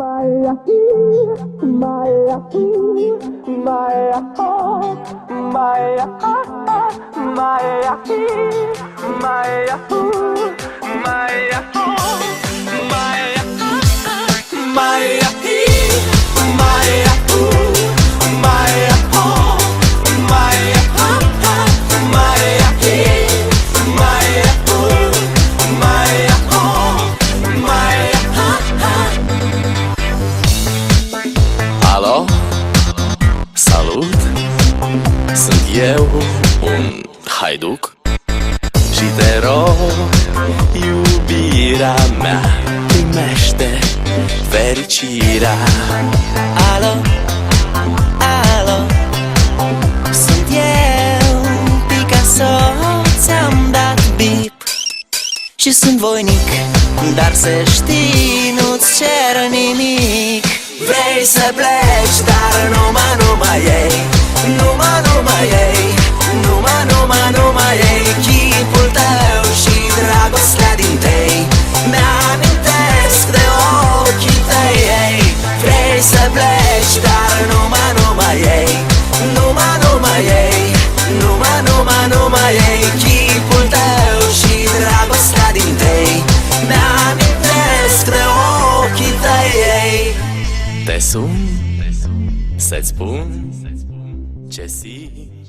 Maya, Maya, Maya, oh, Maya, Maya, Maya, Maya, oh, Maya, Maya, Maya, Maya, oh, Maya, Maya, Maya, Maya, oh, Maya. Alo? Salut! Sunt eu, un haiduc și te rog, iubirea mea, primește fericirea. Alo? Alo? Sunt eu, Picasso, ți-am dat bip și sunt voinic, dar să știi, nu-ți cer nimic. Vrei să pleci, dar numai ei, numai ei, numai ei, chipul tău și dragostea din tei mi-amintesc de ochii tăi, ei. Vrei să pleci, dar numai ei, numai ei, numai ei, chipul tău și dragostea din tei mi-amintesc de ochii tăi, ei. Te sun să-ți spun ce simt.